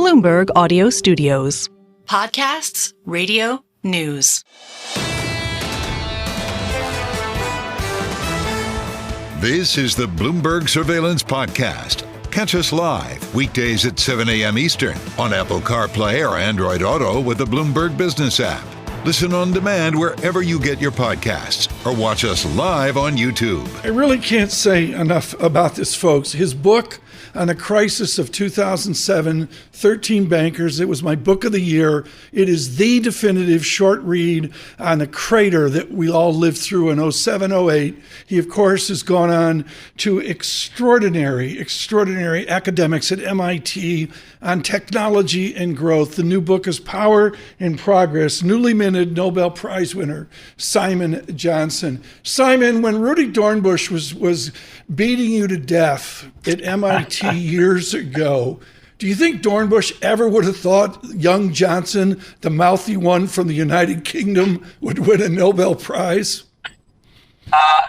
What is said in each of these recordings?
Bloomberg Audio Studios. Podcasts, radio, news. This is the Bloomberg Surveillance Podcast. Catch us live weekdays at 7 a.m. Eastern on Apple CarPlay or Android Auto with the Bloomberg Business app. Listen on demand wherever you get your podcasts or watch us live on YouTube. I really can't say enough about this, folks. His book on the crisis of 2007, 13 Bankers. It was my book of the year. It is the definitive short read on the crater that we all lived through in 07, 08. He, of course, has gone on to extraordinary academics at MIT on technology and growth. The new book is Power and Progress, newly minted Nobel Prize winner Simon Johnson. Simon, when Rudy Dornbush was beating you to death at MIT years ago, do you think Dornbush ever would have thought young Johnson, the mouthy one from the United Kingdom, would win a Nobel Prize?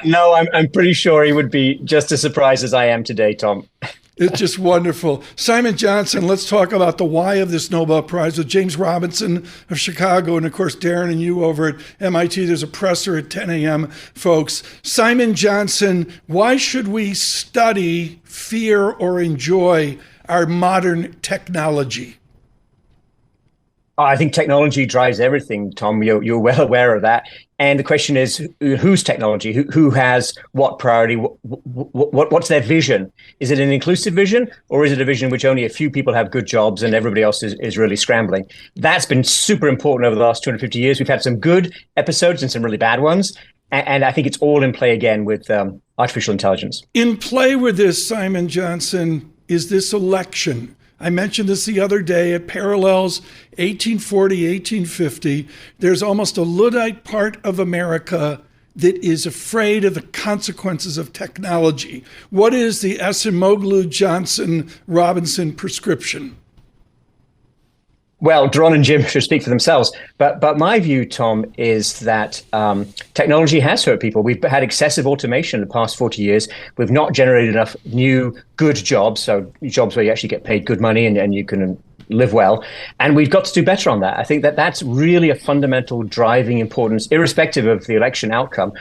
No, I'm pretty sure he would be just as surprised as I am today, Tom. It's just wonderful. Simon Johnson, let's talk about the why of this Nobel Prize with James Robinson of Chicago and, of course, Darren and you over at MIT. There's a presser at 10 a.m., folks. Simon Johnson, why should we study, fear, or enjoy our modern technology? I think technology drives everything, Tom. You're well aware of that. And the question is, whose technology? Who has what priority? What's their vision? Is it an inclusive vision, or is it a vision in which only a few people have good jobs and everybody else is really scrambling? That's been super important over the last 250 years. We've had some good episodes and some really bad ones. And I think it's all in play again with artificial intelligence. In play with this, Simon Johnson, is this election. I mentioned this the other day. It parallels 1840, 1850. There's almost a Luddite part of America that is afraid of the consequences of technology. What is the Acemoglu Johnson Robinson prescription? Well, Doron and Jim should speak for themselves. But my view, Tom, is that technology has hurt people. We've had excessive automation in the past 40 years. We've not generated enough new good jobs, so jobs where you actually get paid good money and you can live well. And we've got to do better on that. I think that that's really a fundamental driving importance, irrespective of the election outcome.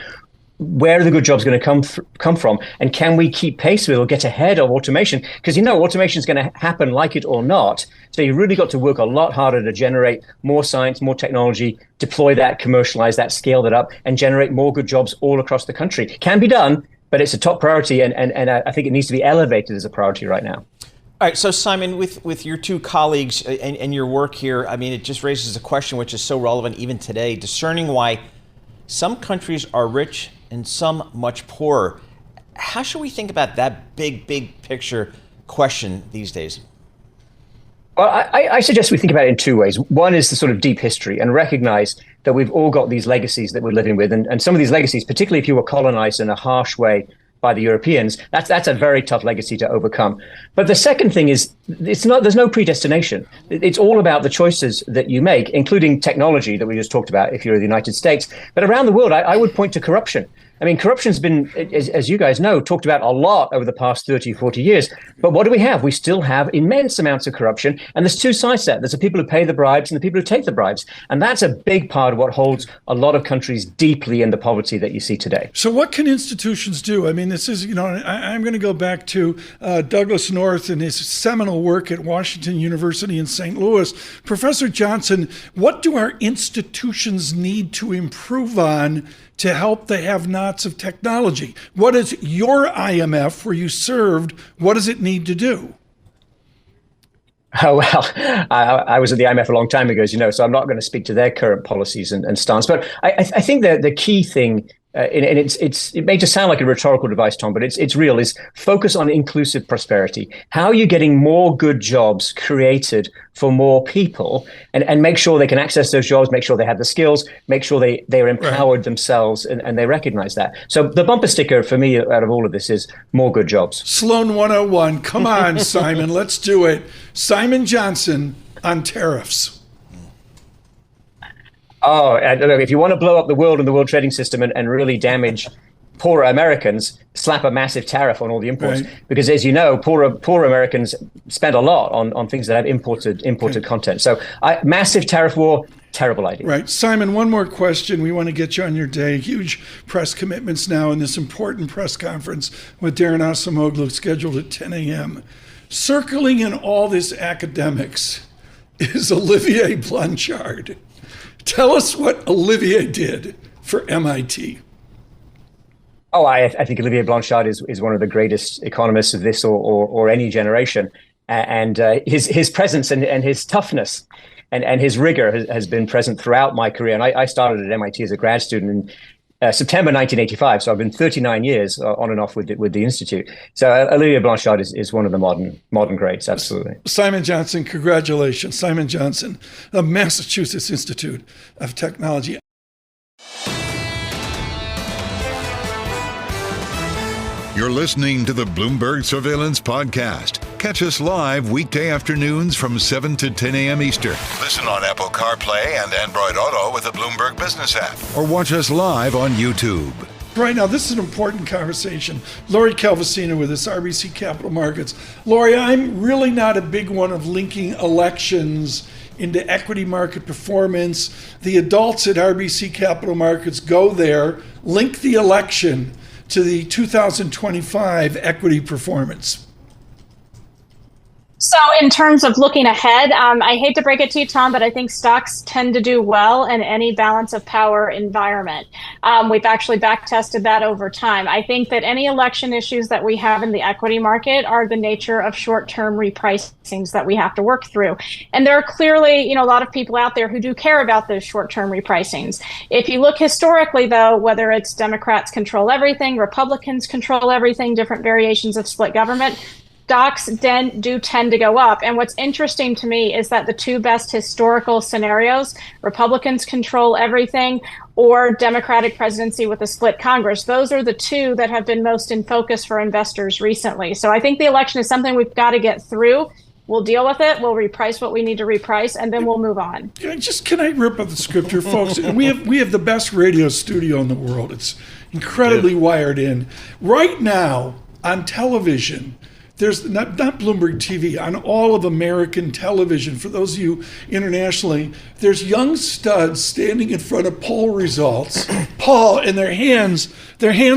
Where are the good jobs going to come from? And can we keep pace with or get ahead of automation? Because, automation is going to happen like it or not. So you really got to work a lot harder to generate more science, more technology, deploy that, commercialize that, scale that up, and generate more good jobs all across the country. Can be done, but it's a top priority. And I think it needs to be elevated as a priority right now. All right, so Simon, with your two colleagues and your work here, I mean, it just raises a question which is so relevant even today, discerning why some countries are rich and some much poorer. How should we think about that big picture question these days? Well, I suggest we think about it in two ways. One is the sort of deep history and recognize that we've all got these legacies that we're living with. And some of these legacies, particularly if you were colonized in a harsh way by the Europeans, that's a very tough legacy to overcome. But the second thing is, there's no predestination. It's all about the choices that you make, including technology that we just talked about if you're in the United States. But around the world, I would point to corruption. I mean, corruption's been, as you guys know, talked about a lot over the past 30, 40 years. But what do we have? We still have immense amounts of corruption. And there's two sides to that. There's the people who pay the bribes and the people who take the bribes. And that's a big part of what holds a lot of countries deeply in the poverty that you see today. So what can institutions do? I mean, this is, I'm going to go back to Douglas North and his seminal work at Washington University in St. Louis. Professor Johnson, what do our institutions need to improve on to help the have-nots of technology? What is your IMF, where you served, what does it need to do? Oh, well, I was at the IMF a long time ago, as you know, so I'm not going to speak to their current policies and stance. But I think the key thing, and it may just sound like a rhetorical device, Tom, but it's real, is focus on inclusive prosperity. How are you getting more good jobs created for more people and make sure they can access those jobs, make sure they have the skills, make sure they're empowered themselves and they recognize that. So the bumper sticker for me out of all of this is more good jobs. Sloan 101. Come on, Simon, let's do it. Simon Johnson on tariffs. Oh, and look, if you want to blow up the world and the world trading system and really damage poorer Americans slap a massive tariff on all the imports, right. because, as you know, poor Americans spend a lot on things that have imported content. So massive tariff war. Terrible idea. Right. Simon, one more question. We want to get you on your day. Huge press commitments now in this important press conference with Darren Acemoglu scheduled at 10 a.m. Circling in all this academics is Olivier Blanchard. Tell us what Olivier did for MIT. Oh, I think Olivier Blanchard is one of the greatest economists of this or any generation. And his presence and his toughness and his rigor has been present throughout my career. And I started at MIT as a grad student in September 1985. So I've been 39 years on and off with the Institute. So Olivier Blanchard is one of the modern greats, absolutely. Simon Johnson, congratulations. Simon Johnson, the Massachusetts Institute of Technology. You're listening to the Bloomberg Surveillance Podcast. Catch us live weekday afternoons from 7 to 10 a.m. Eastern. Listen on Apple CarPlay and Android Auto with the Bloomberg Business app. Or watch us live on YouTube. Right now, this is an important conversation. Lori Calvasina with us, RBC Capital Markets. Lori, I'm really not a big one of linking elections into equity market performance. The adults at RBC Capital Markets go there, link the election to the 2025 equity performance. So in terms of looking ahead, I hate to break it to you, Tom, but I think stocks tend to do well in any balance of power environment. We've actually back tested that over time. I think that any election issues that we have in the equity market are the nature of short-term repricings that we have to work through. And there are clearly, a lot of people out there who do care about those short-term repricings. If you look historically, though, whether it's Democrats control everything, Republicans control everything, different variations of split government, stocks do tend to go up. And what's interesting to me is that the two best historical scenarios, Republicans control everything or Democratic presidency with a split Congress, those are the two that have been most in focus for investors recently. So I think the election is something we've got to get through. We'll deal with it. We'll reprice what we need to reprice, and then we'll move on. Can I rip up the script here, folks? we have the best radio studio in the world. It's incredibly wired in. Right now on television, there's not Bloomberg TV, on all of American television, for those of you internationally, there's young studs standing in front of poll results, Paul, and their hands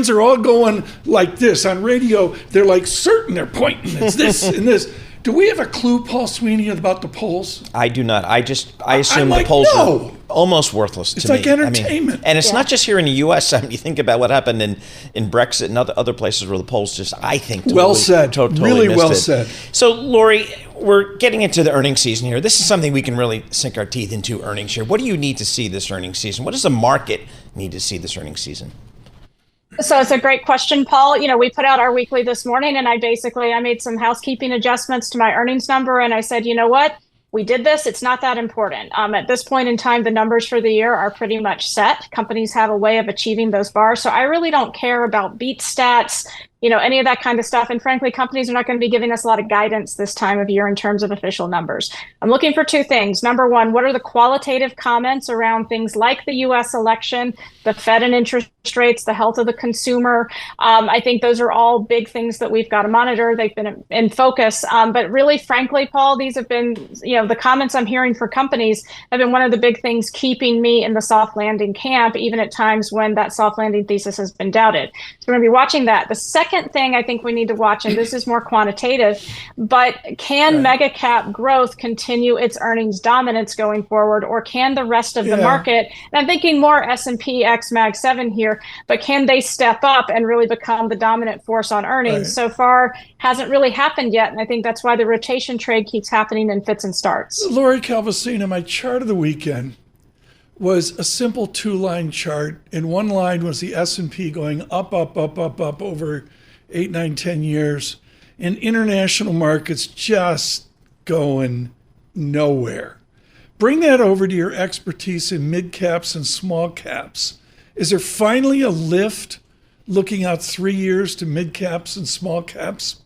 are all going like this. On radio, they're like certain, they're pointing, it's this and this. Do we have a clue, Paul Sweeney, about the polls? I do not. I assume the polls are almost worthless to me. It's like entertainment. And it's not just here in the U.S. You think about what happened in Brexit and other places where the polls just, I think, well said. Really well said. So, Lori, we're getting into the earnings season here. This is something we can really sink our teeth into, earnings here. What do you need to see this earnings season? What does the market need to see this earnings season? So it's a great question, Paul. We put out our weekly this morning, and I made some housekeeping adjustments to my earnings number. And I said, you know what? We did this. It's not that important. At this point in time, the numbers for the year are pretty much set. Companies have a way of achieving those bars. So I really don't care about beat stats, any of that kind of stuff. And frankly, companies are not going to be giving us a lot of guidance this time of year in terms of official numbers. I'm looking for two things. Number one, what are the qualitative comments around things like the U.S. election, the Fed and interest rates, the health of the consumer? I think those are all big things that we've got to monitor. They've been in focus. But really, frankly, Paul, these have been, the comments I'm hearing for companies have been one of the big things keeping me in the soft landing camp, even at times when that soft landing thesis has been doubted. So we're going to be watching that. The second thing I think we need to watch, and this is more quantitative, but can mega cap growth continue its earnings dominance going forward, or can the rest of the market, and I'm thinking more S&P X Mag 7 here, but can they step up and really become the dominant force on earnings? Right. So far, hasn't really happened yet, and I think that's why the rotation trade keeps happening in fits and starts. Lori Calvasina, my chart of the weekend was a simple two-line chart, and one line was the S&P going up over 8, 9, 10 years, and international markets just going nowhere. Bring that over to your expertise in mid caps and small caps. Is there finally a lift looking out 3 years to mid caps and small caps?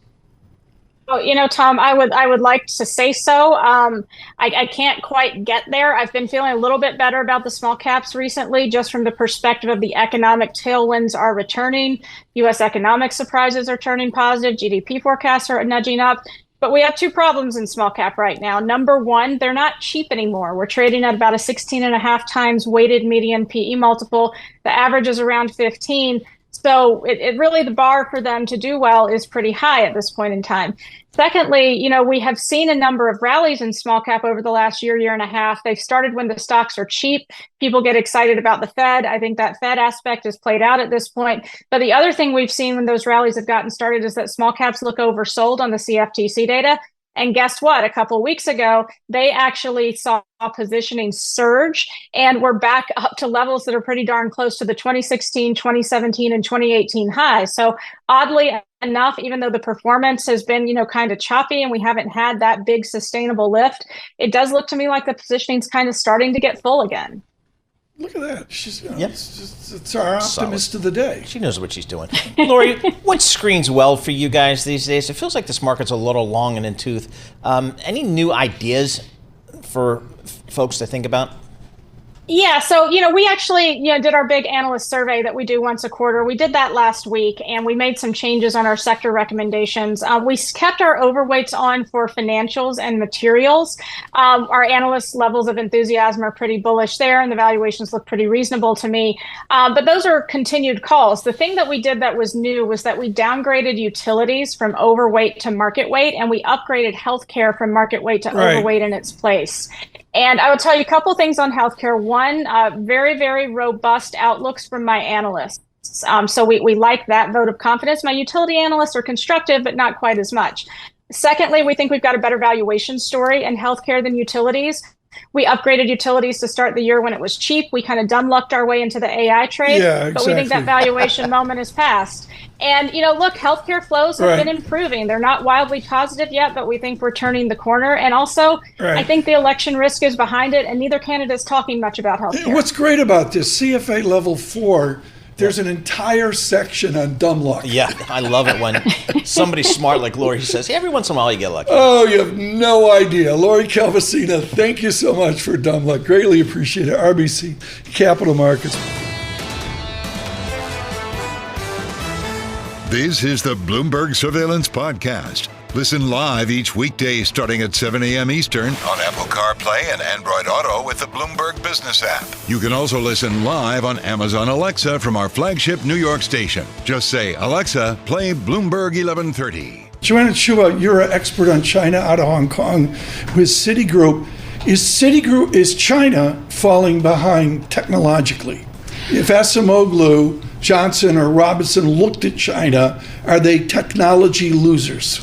Oh, Tom, I would like to say so. I can't quite get there. I've been feeling a little bit better about the small caps recently, just from the perspective of the economic tailwinds are returning. U.S. economic surprises are turning positive. GDP forecasts are nudging up. But we have two problems in small cap right now. Number one, they're not cheap anymore. We're trading at about a 16.5 times weighted median PE multiple. The average is around 15. So it really, the bar for them to do well is pretty high at this point in time. Secondly, we have seen a number of rallies in small cap over the last year and a half. They've started when the stocks are cheap. People get excited about the Fed. I think that Fed aspect is played out at this point. But the other thing we've seen when those rallies have gotten started is that small caps look oversold on the CFTC data. And guess what? A couple of weeks ago, they actually saw positioning surge, and we're back up to levels that are pretty darn close to the 2016, 2017, and 2018 highs. So oddly enough, even though the performance has been, kind of choppy and we haven't had that big sustainable lift, it does look to me like the positioning's kind of starting to get full again. Look at that. She's, Yep. it's our optimist of the day. She knows what she's doing. Lori, what screens well for you guys these days? It feels like this market's a little long and in tooth. Any new ideas for folks to think about? Yeah, so, we actually, did our big analyst survey that we do once a quarter. We did that last week, and we made some changes on our sector recommendations. We kept our overweights on for financials and materials. Our analyst levels of enthusiasm are pretty bullish there, and the valuations look pretty reasonable to me. But those are continued calls. The thing that we did that was new was that we downgraded utilities from overweight to market weight, and we upgraded healthcare from market weight to overweight in its place. And I will tell you a couple things on healthcare. One, very, very robust outlooks from my analysts. So we like that vote of confidence. My utility analysts are constructive, but not quite as much. Secondly, we think we've got a better valuation story in healthcare than utilities. We upgraded utilities to start the year when it was cheap. We kind of dumb-lucked our way into the AI trade, but we think that valuation moment is past. And, look, healthcare flows have been improving. They're not wildly positive yet, but we think we're turning the corner. And also, I think the election risk is behind it, and neither candidate's talking much about healthcare. What's great about this, CFA level 4, there's an entire section on dumb luck. Yeah, I love it when somebody smart like Lori says, hey, every once in a while you get lucky. Oh, you have no idea. Lori Calvasina, thank you so much for dumb luck. Greatly appreciate it. RBC Capital Markets. This is the Bloomberg Surveillance Podcast. Listen live each weekday starting at 7 a.m. Eastern on Apple CarPlay and Android Auto with the Bloomberg Business app. You can also listen live on Amazon Alexa from our flagship New York station. Just say, Alexa, play Bloomberg 1130. Joanna Chua, you're an expert on China out of Hong Kong with Citigroup. Is China falling behind technologically? If Acemoglu, Johnson, or Robinson looked at China, are they technology losers?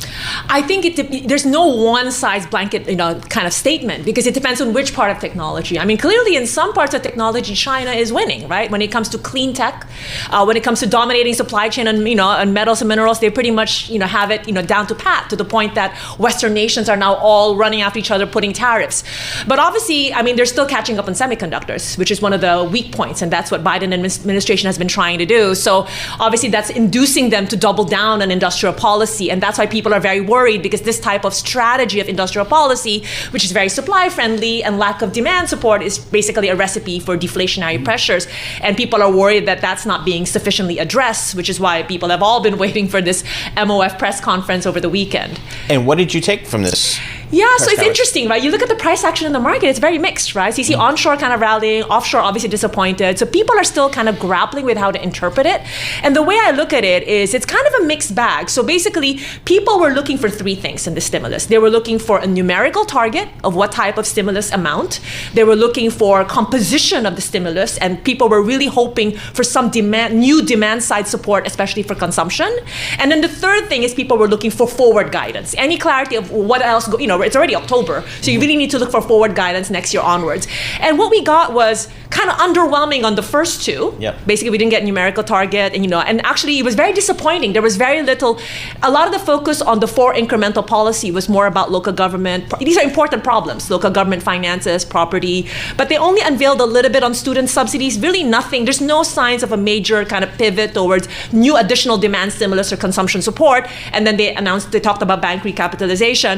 I think there's no one-size blanket, kind of statement, because it depends on which part of technology. I mean, clearly in some parts of technology, China is winning, right? When it comes to clean tech, when it comes to dominating supply chain and on metals and minerals, they pretty much have it down to pat, to the point that Western nations are now all running after each other, putting tariffs. But obviously, I mean, they're still catching up on semiconductors, which is one of the weak points, and that's what Biden administration has been trying to do. So obviously, that's inducing them to double down on industrial policy, and that's why people are very worried, because this type of strategy of industrial policy, which is very supply friendly and lack of demand support, is basically a recipe for deflationary pressures. And people are worried that that's not being sufficiently addressed, which is why people have all been waiting for this MOF press conference over the weekend. And what did you take from this? Yeah, so it's interesting, right? You look at the price action in the market, it's very mixed, right? So you see onshore kind of rallying, offshore obviously disappointed. So people are still kind of grappling with how to interpret it. And the way I look at it is it's kind of a mixed bag. So basically, people were looking for three things in the stimulus. They were looking for a numerical target of what type of stimulus amount. They were looking for composition of the stimulus, and people were really hoping for some new demand side support, especially for consumption. And then the third thing is people were looking for forward guidance. Any clarity of what else, it's already October, so you really need to look for forward guidance next year onwards. And what we got was kind of underwhelming on the first two. Yep. Basically, we didn't get a numerical target, and actually it was very disappointing. There was very little. A lot of the focus on the 4 incremental policy was more about local government. These are important problems: local government finances, property. But they only unveiled a little bit on student subsidies. Really nothing. There's no signs of a major kind of pivot towards new additional demand stimulus or consumption support. And then they talked about bank recapitalization.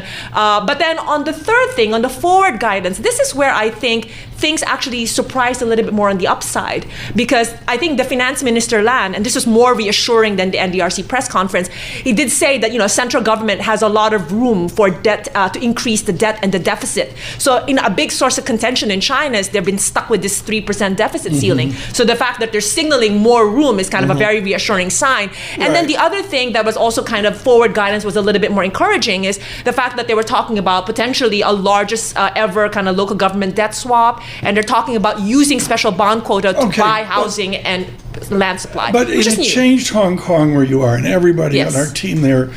But then on the third thing, on the forward guidance, this is where I think things actually surprised a little bit more on the upside, because I think the finance minister Lan, and this was more reassuring than the NDRC press conference, he did say that central government has a lot of room for debt to increase the debt and the deficit. So a big source of contention in China is they've been stuck with this 3% deficit ceiling. So the fact that they're signaling more room is kind of a very reassuring sign. And then the other thing that was also kind of forward guidance was a little bit more encouraging is the fact that they were talking about potentially a largest ever kind of local government debt swap. And they're talking about using special bond quota to buy housing and land supply. But it changed Hong Kong where you are, and everybody Yes. on our team there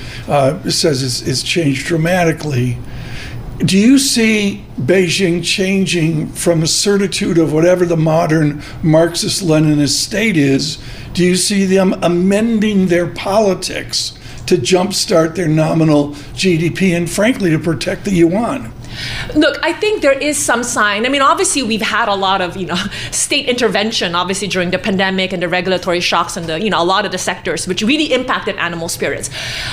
says it's changed dramatically. Do you see Beijing changing from the certitude of whatever the modern Marxist-Leninist state is? Do you see them amending their politics to jumpstart their nominal GDP and, frankly, to protect the yuan? Look, I think there is some sign. I mean, obviously, we've had a lot of, state intervention, obviously, during the pandemic and the regulatory shocks and a lot of the sectors, which really impacted animal spirits.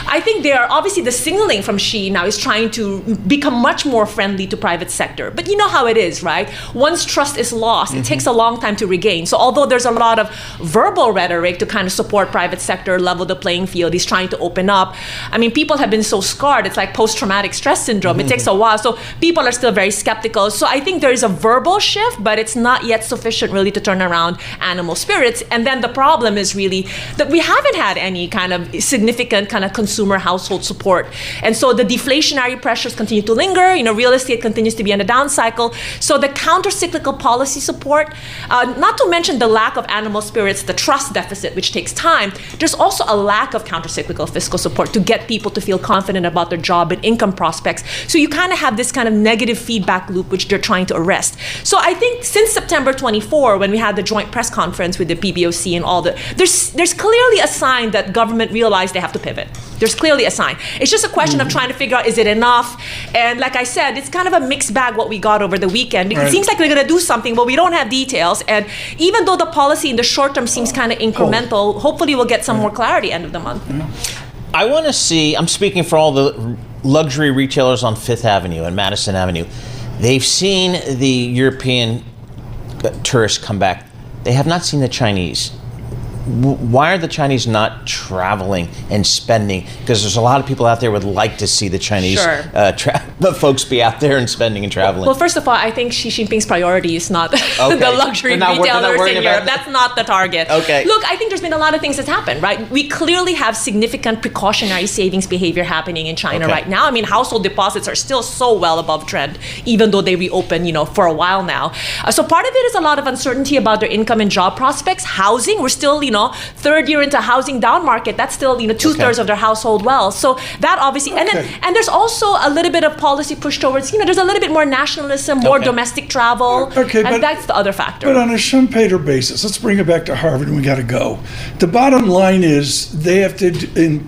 I think obviously, the signaling from Xi now is trying to become much more friendly to private sector. But you know how it is, right? Once trust is lost, it takes a long time to regain. So although there's a lot of verbal rhetoric to kind of support private sector, level the playing field, he's trying to open up. I mean, people have been so scarred. It's like post-traumatic stress syndrome. It takes a while. So people are still very skeptical. So I think there is a verbal shift, but it's not yet sufficient really to turn around animal spirits. And then the problem is really that we haven't had any kind of significant kind of consumer household support. And so the deflationary pressures continue to linger. Real estate continues to be on a down cycle. So the counter-cyclical policy support, not to mention the lack of animal spirits, the trust deficit, which takes time, there's also a lack of counter-cyclical fiscal support to get people to feel confident about their job and income prospects. So you kind of have this kind of negative feedback loop which they're trying to arrest. So I think since September 24, when we had the joint press conference with the PBOC and all there's clearly a sign that government realized they have to pivot. There's clearly a sign. It's just a question of trying to figure out, is it enough? And like I said, it's kind of a mixed bag what we got over the weekend. It seems like they're going to do something, but we don't have details. And even though the policy in the short term seems kind of incremental, hopefully we'll get some more clarity end of the month. I want to see, I'm speaking for all the luxury retailers on Fifth Avenue and Madison Avenue. They've seen the European tourists come back. They have not seen the Chinese. Why are the Chinese not traveling and spending? Because there's a lot of people out there would like to see the Chinese the folks be out there and spending and traveling. Well, first of all, I think Xi Jinping's priority is not the luxury retailers in Europe. That's not the target. Okay. Look, I think there's been a lot of things that's happened, right? We clearly have significant precautionary savings behavior happening in China right now. I mean, household deposits are still so well above trend, even though they reopened, for a while now. So part of it is a lot of uncertainty about their income and job prospects. Housing, we're still, third year into housing down market, that's still, 2/3 of their household wealth. So that obviously, and there's also a little bit of policy push towards, there's a little bit more nationalism, more domestic travel, and that's the other factor. But on a Schumpeter basis, let's bring it back to Harvard and we got to go. The bottom line is they have to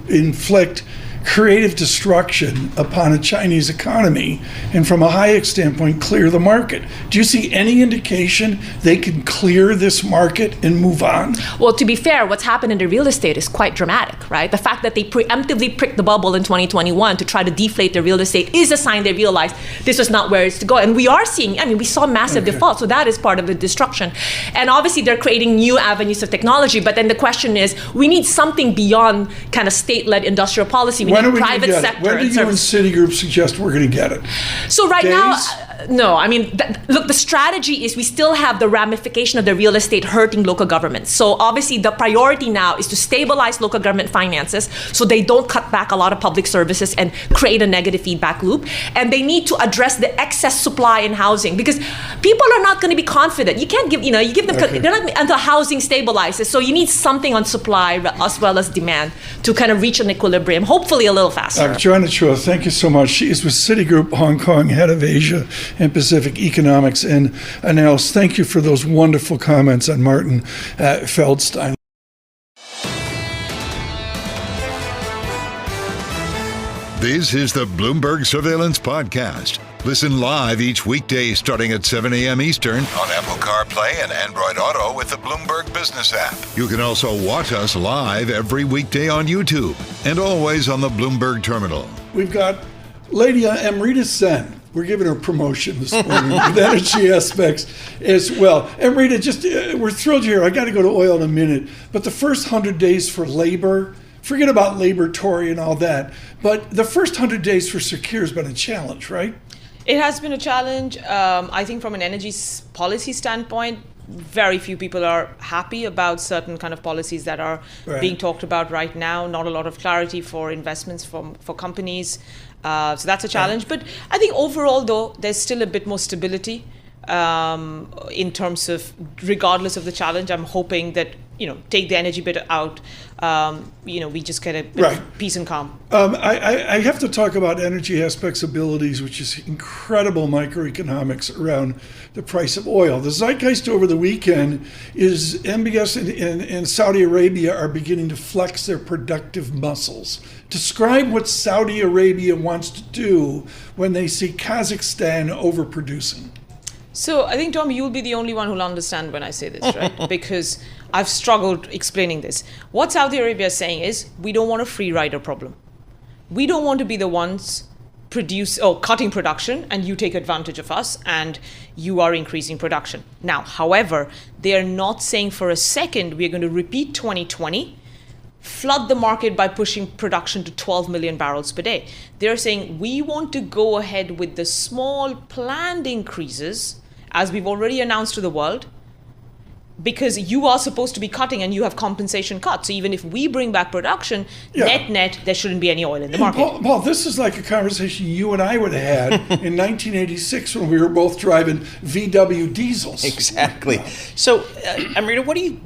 inflict creative destruction upon a Chinese economy, and from a Hayek standpoint, clear the market. Do you see any indication they can clear this market and move on? Well, to be fair, what's happened in the real estate is quite dramatic, right? The fact that they preemptively pricked the bubble in 2021 to try to deflate the real estate is a sign they realized this was not where it's to go. And we are seeing, we saw massive defaults, so that is part of the destruction. And obviously they're creating new avenues of technology, but then the question is, we need something beyond kind of state-led industrial policy. We need private sector. When do you and Citigroup suggest we're going to get it? So right now, no. Look, the strategy is we still have the ramification of the real estate hurting local governments. So obviously the priority now is to stabilize local government finances so they don't cut back a lot of public services and create a negative feedback loop. And they need to address the excess supply in housing because people are not going to be confident. You can't give, you give them, they're not until housing stabilizes. So you need something on supply as well as demand to kind of reach an equilibrium. Hopefully hopefully a little faster. Joanna Chua, thank you so much. She is with Citigroup Hong Kong, head of Asia and Pacific Economics and Analysis. Thank you for those wonderful comments on Martin Feldstein. This is the Bloomberg Surveillance Podcast. Listen live each weekday starting at 7 a.m. Eastern on Apple CarPlay and Android Auto with the Bloomberg Business app. You can also watch us live every weekday on YouTube and always on the Bloomberg Terminal. We've got Lady Amrita Sen. We're giving her promotion this morning with energy aspects as well. Amrita, we're thrilled you're here. I got to go to oil in a minute. But the first 100 days for labor, forget about Labor Tory and all that, but the first 100 days for Secure has been a challenge, right? It has been a challenge. I think from an energy policy standpoint, very few people are happy about certain kind of policies that are being talked about right now. Not a lot of clarity for investments for companies. So that's a challenge. But I think overall, though, there's still a bit more stability in terms of, regardless of the challenge. I'm hoping that, take the energy bit out, we just get a bit of peace and calm. I have to talk about energy aspects abilities, which is incredible microeconomics around the price of oil. The zeitgeist over the weekend is MBS and Saudi Arabia are beginning to flex their productive muscles. Describe what Saudi Arabia wants to do when they see Kazakhstan overproducing. So I think, Tom, you'll be the only one who'll understand when I say this, right? Because I've struggled explaining this. What Saudi Arabia is saying is, we don't want a free rider problem. We don't want to be the ones cutting production and you take advantage of us and you are increasing production. Now, however, they are not saying for a second we're going to repeat 2020, flood the market by pushing production to 12 million barrels per day. They're saying we want to go ahead with the small planned increases, as we've already announced to the world, because you are supposed to be cutting and you have compensation cuts. So even if we bring back production, net, there shouldn't be any oil in the market. Paul, this is like a conversation you and I would have had in 1986 when we were both driving VW diesels. Exactly. So, Amrita, what do you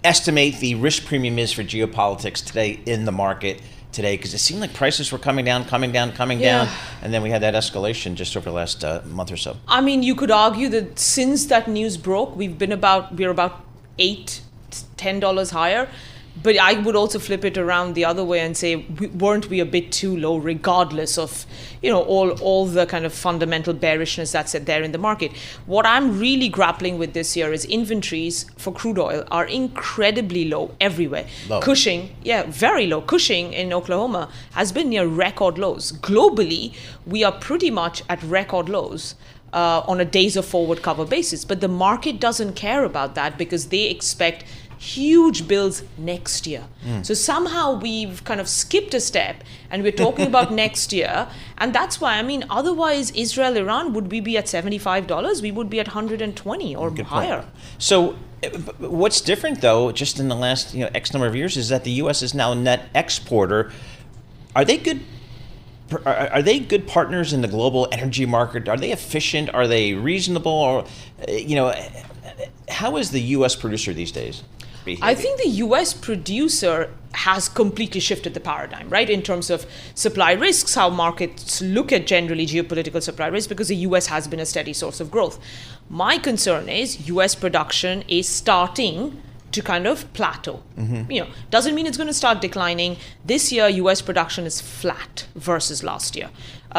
estimate the risk premium is for geopolitics today in the market today? Because it seemed like prices were coming down, and then we had that escalation just over the last month or so. I mean, you could argue that since that news broke, we're about $8 to $10 higher. But I would also flip it around the other way and say, weren't we a bit too low, regardless of, all the kind of fundamental bearishness that's there in the market? What I'm really grappling with this year is inventories for crude oil are incredibly low everywhere. Low. Cushing, very low. Cushing in Oklahoma has been near record lows. Globally, we are pretty much at record lows. On a days of forward cover basis. But the market doesn't care about that because they expect huge bills next year. So somehow we've kind of skipped a step and we're talking about next year. And that's why, otherwise Israel-Iran, would we be at $75? We would be at 120 or higher. So what's different, though, just in the last X number of years, is that the U.S. is now a net exporter. Are they good partners in the global energy market? Are they efficient? Are they reasonable? Or, how is the U.S. producer these days behaving? I think the U.S. producer has completely shifted the paradigm, right? In terms of supply risks, how markets look at generally geopolitical supply risks, because the U.S. has been a steady source of growth. My concern is U.S. production is starting to kind of plateau. Doesn't mean it's going to start declining. This year, U.S. production is flat versus last year.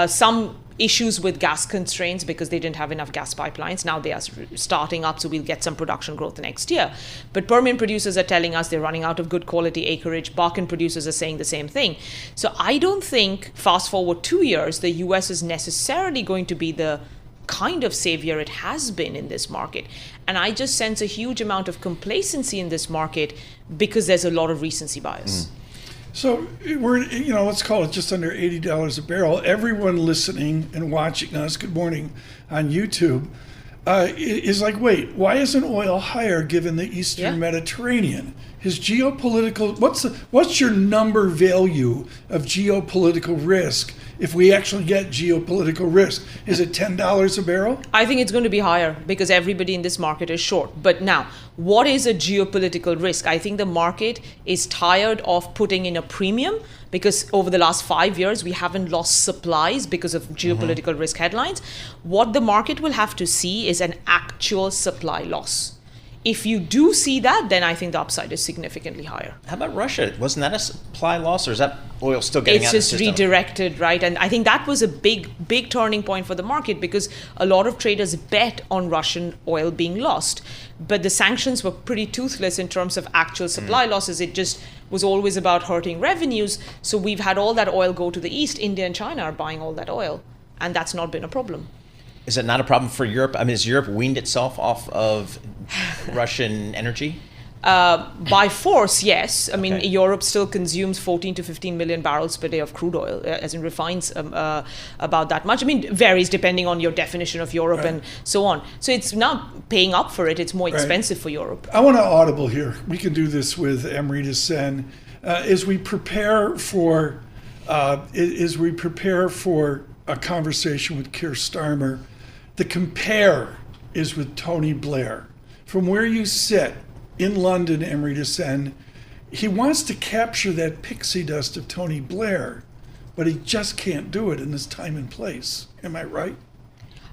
Some issues with gas constraints because they didn't have enough gas pipelines. Now they are starting up, so we'll get some production growth next year. But Permian producers are telling us they're running out of good quality acreage. Bakken producers are saying the same thing. So I don't think, fast forward 2 years, the U.S. is necessarily going to be the kind of savior it has been in this market. And I just sense a huge amount of complacency in this market because there's a lot of recency bias. So we're, let's call it just under $80 a barrel. Everyone listening and watching us, good morning, on YouTube, is like, wait, why isn't oil higher given the Eastern Mediterranean? His geopolitical, what's your number value of geopolitical risk if we actually get geopolitical risk? Is it $10 a barrel? I think it's going to be higher because everybody in this market is short. But now, what is a geopolitical risk? I think the market is tired of putting in a premium because over the last 5 years, we haven't lost supplies because of geopolitical risk headlines. What the market will have to see is an actual supply loss. If you do see that, then I think the upside is significantly higher. How about Russia? Wasn't that a supply loss, or is that oil still getting out of the system? It's just redirected, right? And I think that was a big turning point for the market because a lot of traders bet on Russian oil being lost. But the sanctions were pretty toothless in terms of actual supply losses. It just was always about hurting revenues. So we've had all that oil go to the east. India and China are buying all that oil. And that's not been a problem. Is it not a problem for Europe? I mean, has Europe weaned itself off of Russian energy? By force, yes. I mean, Okay. Europe still consumes 14 to 15 million barrels per day of crude oil, as in refines about that much. I mean, it varies depending on your definition of Europe and so on. So it's now paying up for it. It's more expensive for Europe. I want to audible here. We can do this with Amrita Sen. As we prepare for a conversation with Keir Starmer, the compare is with Tony Blair. From where you sit in London, Amrita Sen, he wants to capture that pixie dust of Tony Blair, but he just can't do it in this time and place. Am I right?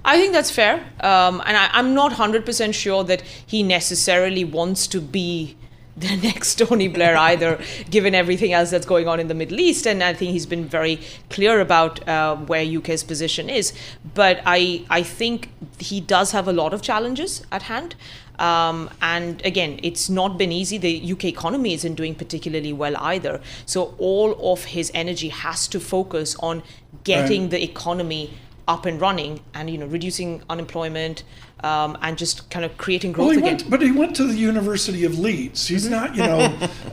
I think that's fair. And I'm not 100% sure that he necessarily wants to be the next Tony Blair either, given everything else that's going on in the Middle East. And I think he's been very clear about where UK's position is. But I think he does have a lot of challenges at hand. And again, it's not been easy. The UK economy isn't doing particularly well either. So all of his energy has to focus on getting the economy up and running and, reducing unemployment, and just kind of creating growth again. But he went to the University of Leeds. He's not,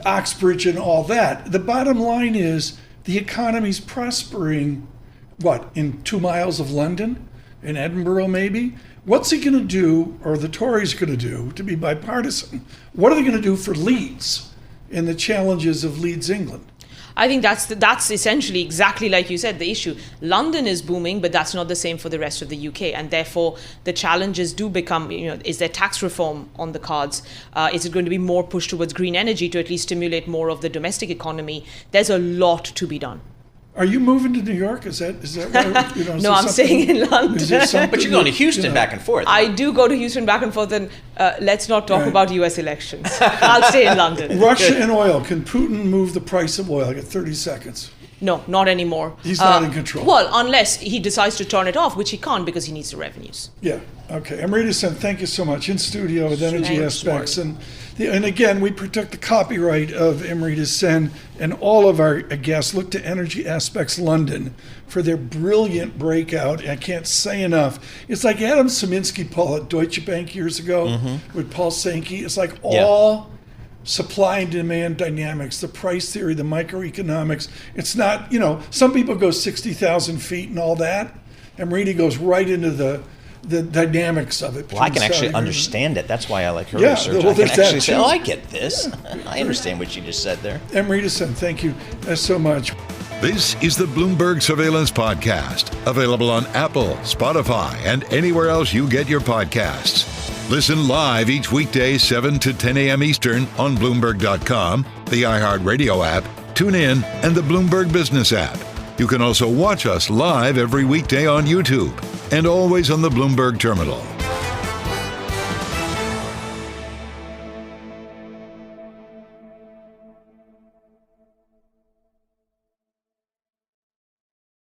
Oxbridge and all that. The bottom line is the economy's prospering, in 2 miles of London, in Edinburgh maybe? What's he going to do, or the Tories going to do, to be bipartisan? What are they going to do for Leeds and the challenges of Leeds, England? I think that's essentially exactly like you said, the issue. London is booming, but that's not the same for the rest of the UK. And therefore, the challenges do become, is there tax reform on the cards? Is it going to be more push towards green energy to at least stimulate more of the domestic economy? There's a lot to be done. Are you moving to New York? Is that why? No, I'm staying in London. But you're going to Houston back and forth. I do go to Houston back and forth, and let's not talk about U.S. elections. I'll stay in London. Russia and oil. Can Putin move the price of oil? I got 30 seconds. No, not anymore. He's not in control. Well, unless he decides to turn it off, which he can't because he needs the revenues. Yeah. Okay. Amrita Sen, thank you so much. In studio with Energy Aspects. And again, we protect the copyright of Amrita Sen, and all of our guests look to Energy Aspects London for their brilliant breakout. I can't say enough. It's like Adam Szymanski, Paul, at Deutsche Bank years ago with Paul Sankey. It's like all supply and demand dynamics, the price theory, the microeconomics. It's not, some people go 60,000 feet and all that. Amrita goes right into the dynamics of it. Well, I can actually understand it. That's why I like her Yeah, research. well, I can there's actually that say, too. I get this. I understand what you just said there. Amrita Sen, thank you so much. This is the Bloomberg Surveillance Podcast, available on Apple, Spotify, and anywhere else you get your podcasts. Listen live each weekday 7 to 10 a.m. Eastern on Bloomberg.com, the iHeartRadio app, TuneIn, and the Bloomberg Business app. You can also watch us live every weekday on YouTube and always on the Bloomberg Terminal.